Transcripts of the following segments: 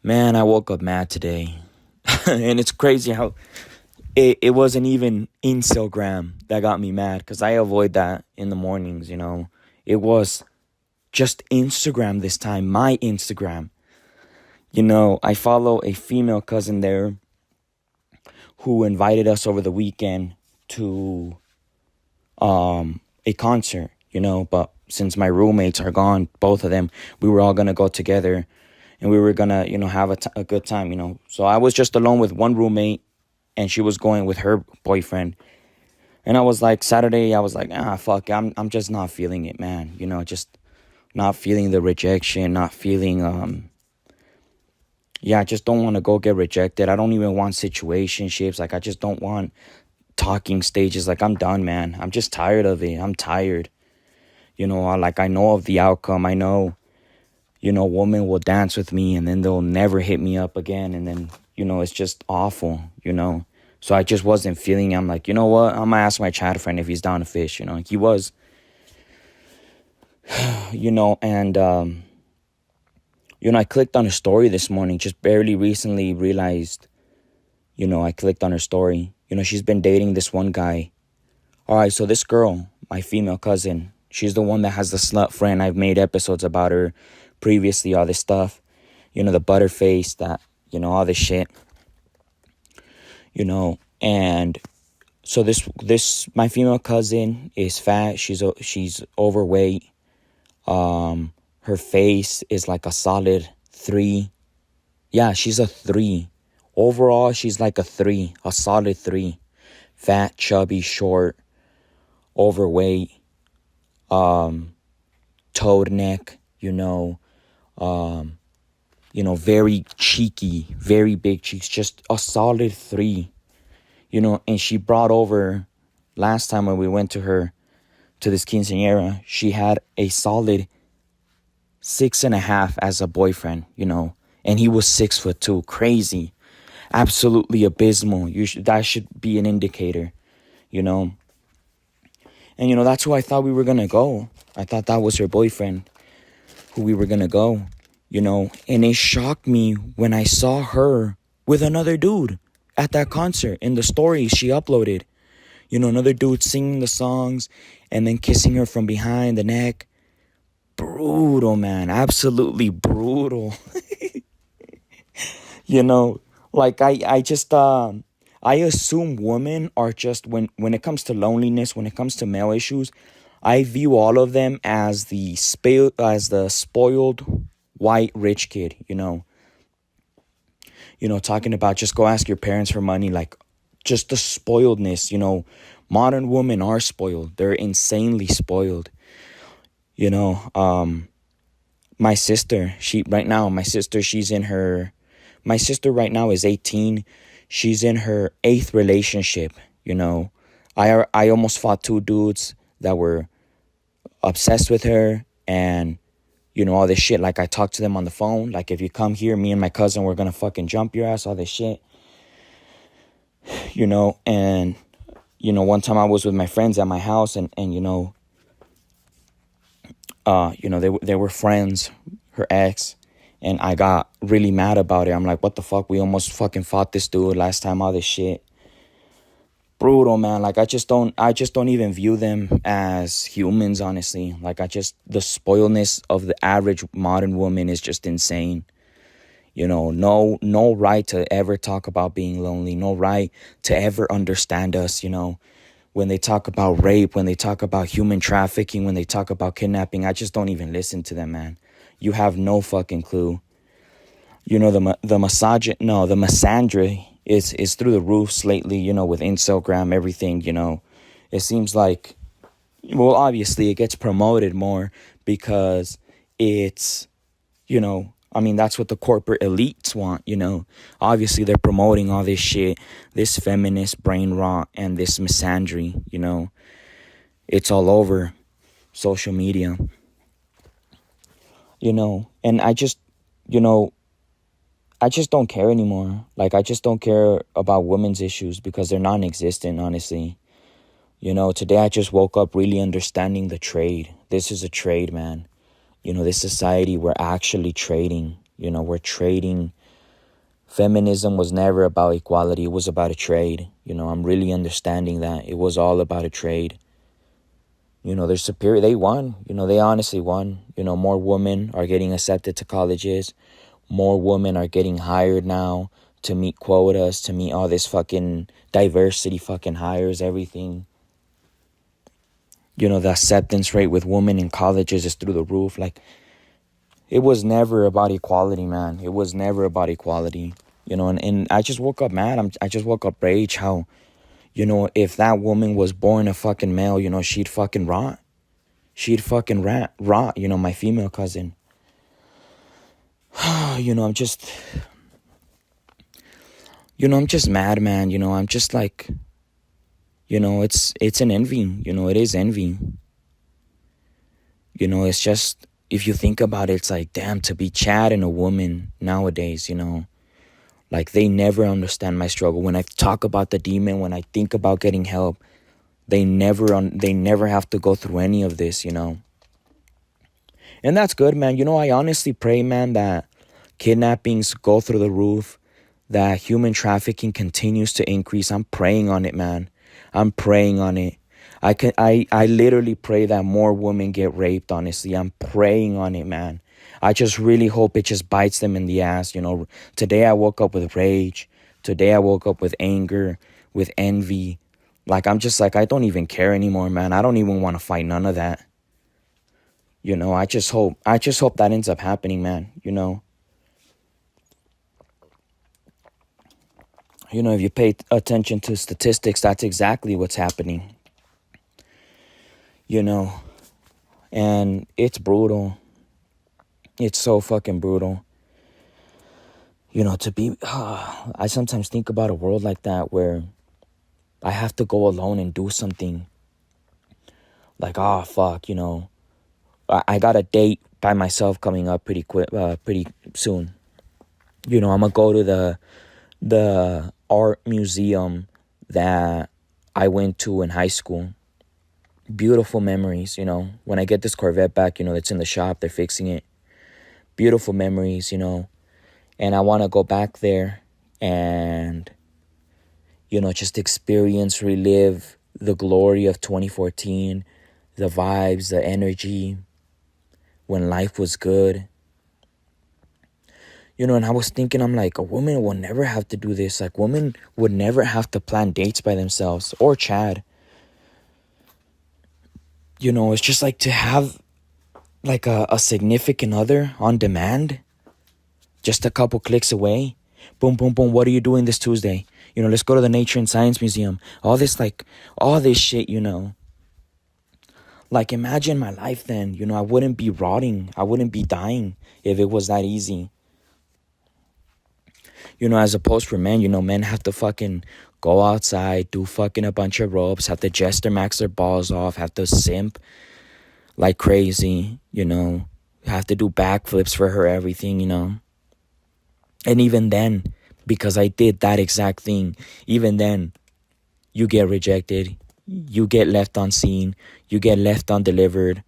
Man, I woke up mad today. And it's crazy how it wasn't even Instagram that got me mad because I avoid that in the mornings. It was just Instagram this time, my Instagram. I follow a female cousin there who invited us over the weekend to a concert, but since my roommates are gone, both of them, we were all gonna go together and we were gonna, have a good time. So I was just alone with one roommate and she was going with her boyfriend. And I was like, Saturday, I was like, fuck, I'm just not feeling it, man. Just not feeling the rejection, not feeling, I just don't want to go get rejected. I don't even want situationships. Like, I just don't want talking stages. Like, I'm done, man. I'm just tired of it. I'm tired. I know of the outcome. I know, women will dance with me and then they'll never hit me up again. And then, it's just awful. So I just wasn't feeling it. I'm like, you know what? I'm going to ask my chat friend if he's down to fish. He was, and, I clicked on her story this morning, just barely recently realized, I clicked on her story. She's been dating this one guy. All right, so this girl, my female cousin, she's the one that has the slut friend. I've made episodes about her previously, all this stuff. The butterface, all this shit. And so this my female cousin is fat. She's overweight. Her face is like a solid 3. Yeah, she's a 3. Overall, she's like a 3, a solid 3. Fat, chubby, short, overweight, toed neck, very cheeky, very big cheeks, just a solid 3, and she brought over, last time when we went to this quinceañera, she had a solid 6.5 as a boyfriend, and he was 6'2", crazy, absolutely abysmal. That should be an indicator, and that's who I thought we were gonna go. I thought that was her boyfriend, who we were gonna go, and it shocked me when I saw her with another dude at that concert. In the stories she uploaded, another dude singing the songs and then kissing her from behind the neck. Brutal, man. Absolutely brutal. I assume women are just, when it comes to loneliness, when it comes to male issues, I view all of them as the spoiled white rich kid, talking about just go ask your parents for money, like just the spoiledness. Modern women are spoiled. They're insanely spoiled. My sister, my sister right now is 18. She's in her 8th relationship. I almost fought 2 dudes that were obsessed with her and, all this shit. Like, I talked to them on the phone. Like, if you come here, me and my cousin, we're gonna fucking jump your ass, all this shit. And, one time I was with my friends at my house and they were friends, her ex, and I got really mad about it. I'm like, what the fuck? We almost fucking fought this dude last time, all this shit. Brutal, man. Like, I just don't even view them as humans, honestly. Like, the spoiledness of the average modern woman is just insane. No right to ever talk about being lonely, no right to ever understand us, when they talk about rape, when they talk about human trafficking, when they talk about kidnapping. I just don't even listen to them, man. You have no fucking clue. The misandry is through the roofs lately, with Instagram, everything, It seems like, well, obviously it gets promoted more because it's, that's what the corporate elites want, Obviously they're promoting all this shit, this feminist brain rot and this misandry, It's all over social media, and I just don't care anymore. Like, I just don't care about women's issues because they're non-existent, honestly. Today I just woke up really understanding the trade. This is a trade, man. This society, we're actually trading. We're trading Feminism was never about equality. It was about a trade. I'm really understanding that. It was all about a trade. They're superior. They won. They honestly won. More women are getting accepted to colleges. More women are getting hired now to meet quotas, to meet all this fucking diversity fucking hires, everything. The acceptance rate with women in colleges is through the roof. Like, it was never about equality, man. It was never about equality. And I just woke up mad. I just woke up rage how, if that woman was born a fucking male, she'd fucking rot. She'd fucking rot, my female cousin. I'm just mad, man. I'm just like, it's an envy. It is envy. It's just, if you think about it, it's like, damn, to be Chad and a woman nowadays, like, they never understand my struggle. When I talk about the demon, when I think about getting help, they never have to go through any of this, And that's good, man. I honestly pray, man, that kidnappings go through the roof, that human trafficking continues to increase. I'm praying on it, man. I'm praying on it. I literally pray that more women get raped, honestly. I'm praying on it, man. I just really hope it just bites them in the ass, Today I woke up with rage. Today I woke up with anger, with envy. Like, I'm just like, I don't even care anymore, man. I don't even want to fight none of that. I just hope that ends up happening, man, If you pay attention to statistics, that's exactly what's happening. And it's brutal. It's so fucking brutal. I sometimes think about a world like that where I have to go alone and do something. Like, fuck, I got a date by myself coming up pretty soon. I'm gonna go to the art museum that I went to in high school. Beautiful memories, When I get this Corvette back, it's in the shop. They're fixing it. Beautiful memories, And I want to go back there and, just experience, relive the glory of 2014, the vibes, the energy, when life was good. And I was thinking, I'm like, a woman will never have to do this. Like, women would never have to plan dates by themselves, or Chad. It's just like to have like a significant other on demand, just a couple clicks away. Boom, boom, boom. What are you doing this Tuesday? Let's go to the Nature and Science Museum. All this shit, Like, imagine my life then. I wouldn't be rotting. I wouldn't be dying if it was that easy. As opposed for men, men have to fucking go outside, do fucking a bunch of ropes, have to jester max their balls off, have to simp like crazy, have to do backflips for her, everything, And even then, because I did that exact thing, even then, you get rejected, you get left unseen, you get left undelivered.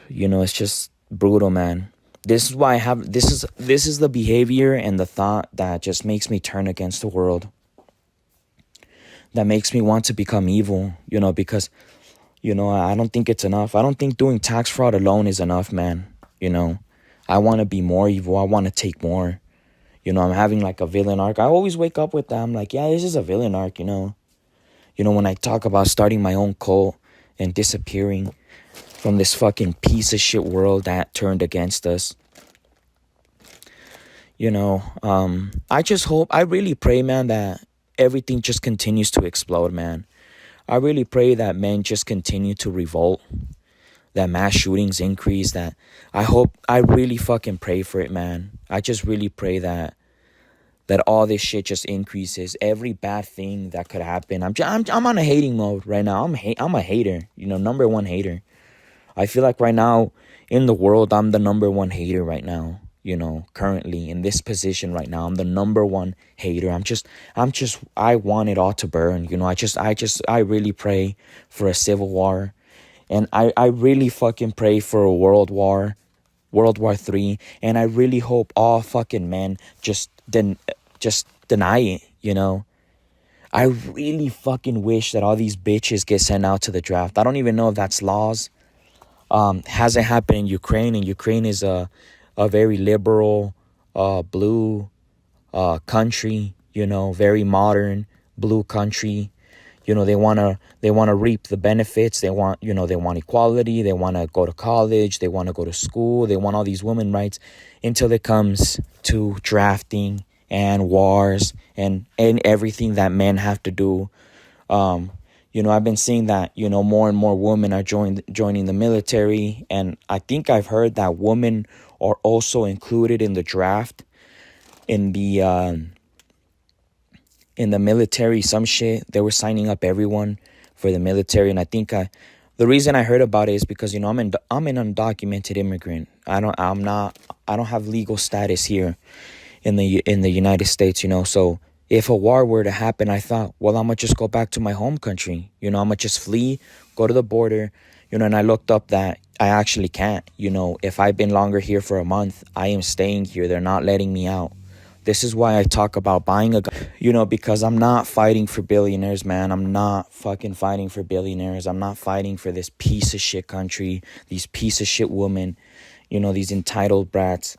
It's just brutal, man. This is why this is the behavior and the thought that just makes me turn against the world. That makes me want to become evil, because, I don't think it's enough. I don't think doing tax fraud alone is enough, man. I want to be more evil. I want to take more. I'm having like a villain arc. I always wake up with that. I'm like, yeah, this is a villain arc, when I talk about starting my own cult and disappearing from this fucking piece of shit world that turned against us. I just hope, I really pray, man, that everything just continues to explode, man. I really pray that men just continue to revolt, that mass shootings increase, that I really fucking pray for it, man. I just really pray that all this shit just increases. Every bad thing that could happen. I'm on a hating mode right now. I'm a hater, number one hater. I feel like right now in the world, I'm the number one hater right now. Currently in this position right now, I'm the number one hater. I want it all to burn. I really pray for a civil war. And I really fucking pray for a world war. World War III, and I really hope all fucking men just deny it, you know? I really fucking wish that all these bitches get sent out to the draft. I don't even know if that's laws. Hasn't happened in Ukraine, and Ukraine is a very liberal, blue country, you know, very modern blue country. You know, they wanna reap the benefits. They want, you know, they want equality. They want to go to college. They want to go to school. They want all these women rights, until it comes to drafting and wars and everything that men have to do. You know, I've been seeing that, you know, more and more women are joining the military, and I think I've heard that women are also included in the draft, in the military, some shit. They were signing up everyone for the military, and I think the reason I heard about it is because, you know, I'm an undocumented immigrant. I don't have legal status here in the United States, you know. So if a war were to happen, I thought, well, I'm gonna just go back to my home country. You know, I'm gonna just flee, go to the border, you know. And I looked up that I actually can't. You know, if I've been longer here for a month, I am staying here. They're not letting me out. This is why I talk about buying a gun, you know, because I'm not fighting for billionaires, man. I'm not fucking fighting for billionaires. I'm not fighting for this piece of shit country, these piece of shit women, you know, these entitled brats.